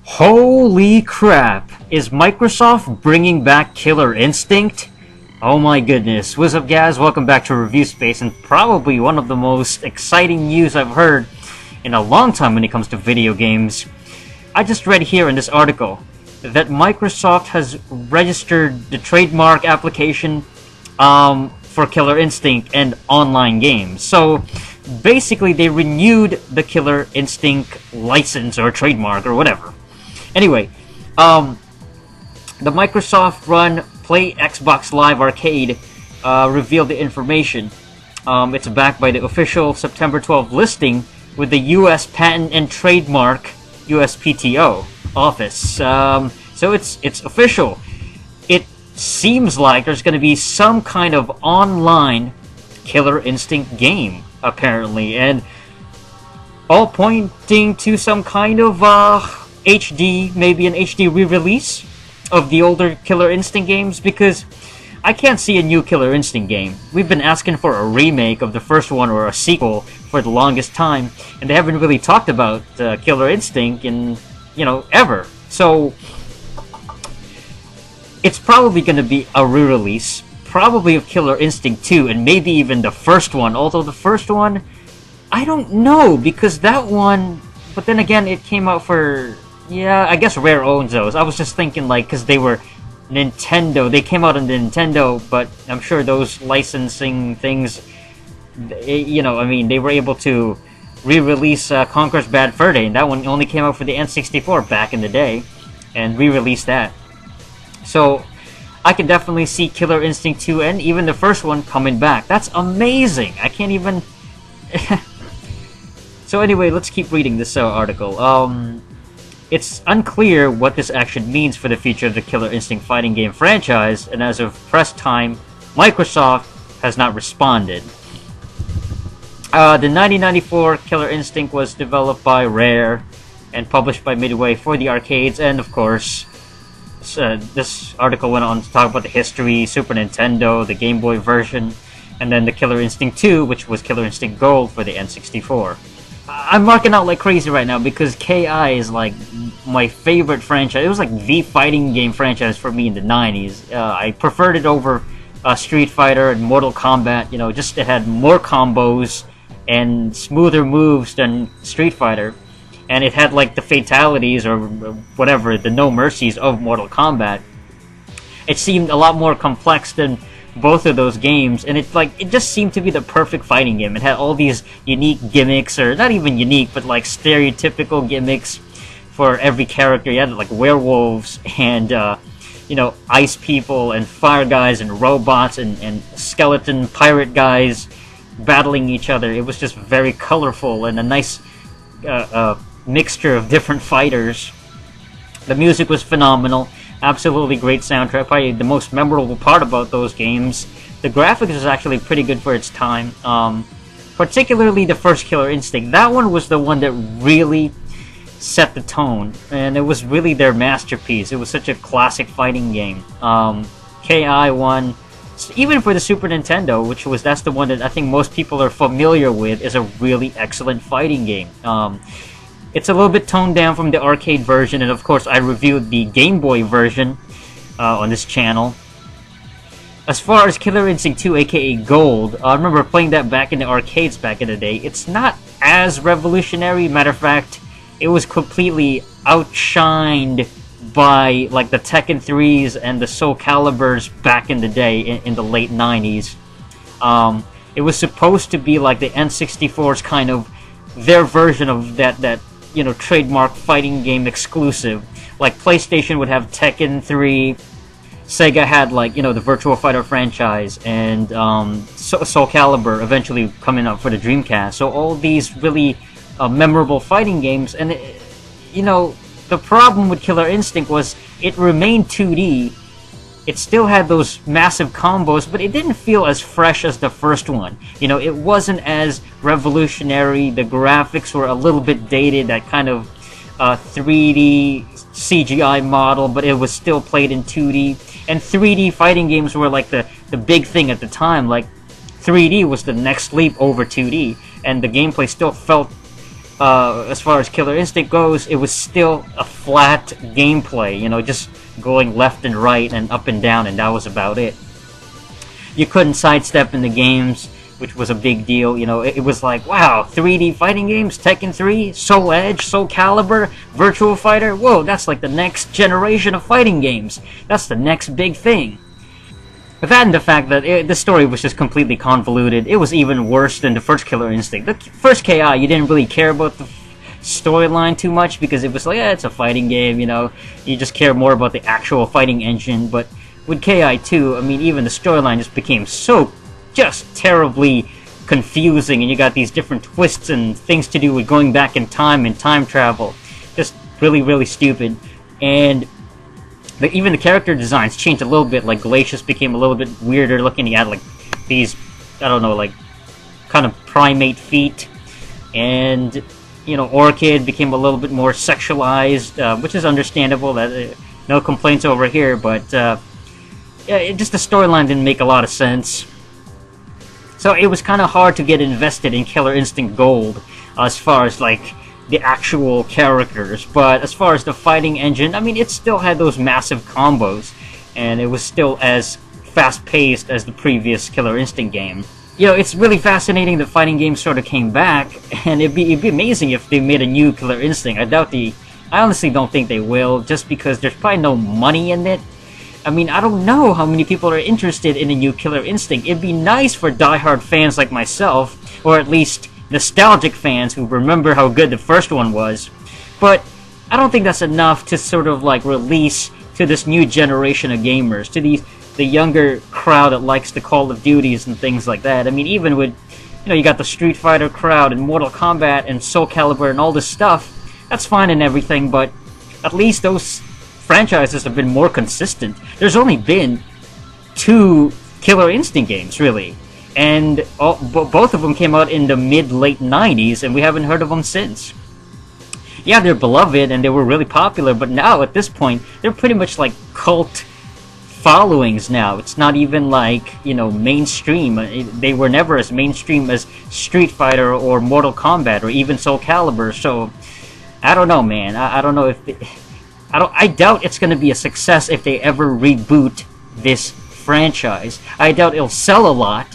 Holy crap! Is Microsoft bringing back Killer Instinct? Oh my goodness. What's up guys? Welcome back to ReviewSpace, and probably one of the most exciting news I've heard in a long time when it comes to video games. I just read here in this article that Microsoft has registered the trademark application for Killer Instinct and online games. So basically they renewed the Killer Instinct license or trademark or whatever. Anyway, the Microsoft-run Play Xbox Live Arcade revealed the information. It's backed by the official September 12 listing with the U.S. Patent and Trademark USPTO office. So it's official. It seems like there's going to be some kind of online Killer Instinct game, apparently, and all pointing to some kind of HD, maybe an HD re-release of the older Killer Instinct games, because I can't see a new Killer Instinct game. We've been asking for a remake of the first one or a sequel for the longest time, and they haven't really talked about Killer Instinct in, ever. So it's probably going to be a re-release, probably of Killer Instinct 2, and maybe even the first one, although the first one, I don't know, because that one, but then again, it came out for, yeah, I guess Rare owns those. I was just thinking, like, because they were Nintendo, they came out on the Nintendo, but I'm sure those licensing things, I mean, they were able to re-release Conker's Bad Fur Day, and that one only came out for the N64 back in the day, and re-released that. So I can definitely see Killer Instinct 2 and even the first one coming back. That's amazing! I can't even... So anyway, let's keep reading this article. It's unclear what this action means for the future of the Killer Instinct fighting game franchise, and as of press time, Microsoft has not responded. The 1994 Killer Instinct was developed by Rare and published by Midway for the arcades, and of course, this article went on to talk about the history, Super Nintendo, the Game Boy version, and then the Killer Instinct 2, which was Killer Instinct Gold for the N64. I'm marking out like crazy right now because KI is like my favorite franchise. It was like the fighting game franchise for me in the 90s. I preferred it over Street Fighter and Mortal Kombat. Just it had more combos and smoother moves than Street Fighter. And it had like the fatalities or whatever, the no mercies of Mortal Kombat. It seemed a lot more complex than both of those games, and it just seemed to be the perfect fighting game. It had all these unique gimmicks, or not even unique, but like stereotypical gimmicks for every character. You had like werewolves and ice people and fire guys and robots and skeleton pirate guys battling each other. It was just very colorful and a nice mixture of different fighters. The music was phenomenal. Absolutely great soundtrack. Probably the most memorable part about those games. The graphics is actually pretty good for its time. Particularly the first Killer Instinct. That one was the one that really set the tone. And it was really their masterpiece. It was such a classic fighting game. KI won. Even for the Super Nintendo, that's the one that I think most people are familiar with, is a really excellent fighting game. It's a little bit toned down from the arcade version, and of course I reviewed the Game Boy version on this channel. As far as Killer Instinct 2, aka Gold, I remember playing that back in the arcades back in the day. It's not as revolutionary. Matter of fact, it was completely outshined by like the Tekken 3s and the Soul Caliburs back in the day in the late 90s. It was supposed to be like the N64's kind of their version of that trademark fighting game exclusive. Like PlayStation would have Tekken 3, Sega had like, the Virtua Fighter franchise, and Soul Calibur eventually coming up for the Dreamcast. So all these really memorable fighting games, and the problem with Killer Instinct was it remained 2D. It still had those massive combos, but it didn't feel as fresh as the first one. It wasn't as revolutionary. The graphics were a little bit dated, that kind of 3D CGI model, but it was still played in 2D. And 3D fighting games were like the big thing at the time. Like 3D was the next leap over 2D, and the gameplay still felt as far as Killer Instinct goes, it was still a flat gameplay, you know, just going left and right and up and down, and that was about it. You couldn't sidestep in the games, which was a big deal. You know, it was like, wow, 3D fighting games, Tekken 3, Soul Edge, Soul Calibur, Virtua Fighter. Whoa, that's like the next generation of fighting games. That's the next big thing. But that and the fact that the story was just completely convoluted. It was even worse than the first Killer Instinct. The first KI, you didn't really care about the storyline too much because it was like, it's a fighting game, you know. You just care more about the actual fighting engine. But with KI2, I mean, even the storyline just became so just terribly confusing, and you got these different twists and things to do with going back in time and time travel. Just really, really stupid. And even the character designs changed a little bit. Like Glacius became a little bit weirder looking. He had like these, I don't know, like kind of primate feet. And, you know, Orchid became a little bit more sexualized, which is understandable. That no complaints over here, but yeah, just the storyline didn't make a lot of sense. So it was kind of hard to get invested in Killer Instinct Gold as far as like the actual characters. But as far as the fighting engine, I mean, it still had those massive combos, and it was still as fast-paced as the previous Killer Instinct game. You know, it's really fascinating that fighting games sort of came back, and it'd be amazing if they made a new Killer Instinct. I honestly don't think they will, just because there's probably no money in it. I mean, I don't know how many people are interested in a new Killer Instinct. It'd be nice for diehard fans like myself, or at least nostalgic fans who remember how good the first one was. But I don't think that's enough to sort of like release to this new generation of gamers, to the younger crowd that likes the Call of Duties and things like that. I mean, even with, you know, you got the Street Fighter crowd and Mortal Kombat and Soul Calibur and all this stuff, that's fine and everything, but at least those franchises have been more consistent. There's only been 2 Killer Instinct games, really. And both of them came out in the mid-late 90s, and we haven't heard of them since. Yeah, they're beloved, and they were really popular, but now, at this point, they're pretty much like cult followings now. It's not even like, you know, mainstream. They were never as mainstream as Street Fighter or Mortal Kombat or even Soul Calibur, so I don't know, man. I don't know if I doubt it's going to be a success if they ever reboot this franchise. I doubt it'll sell a lot,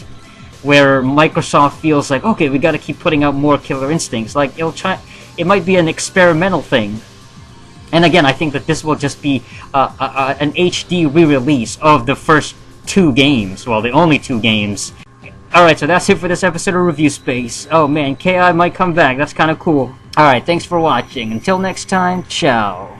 where Microsoft feels like, okay, we got to keep putting out more Killer Instincts. Like, it might be an experimental thing. And again, I think that this will just be an HD re-release of the first 2 games. Well, the only 2 games. Alright, so that's it for this episode of Review Space. Oh man, KI might come back. That's kind of cool. Alright, thanks for watching. Until next time, ciao.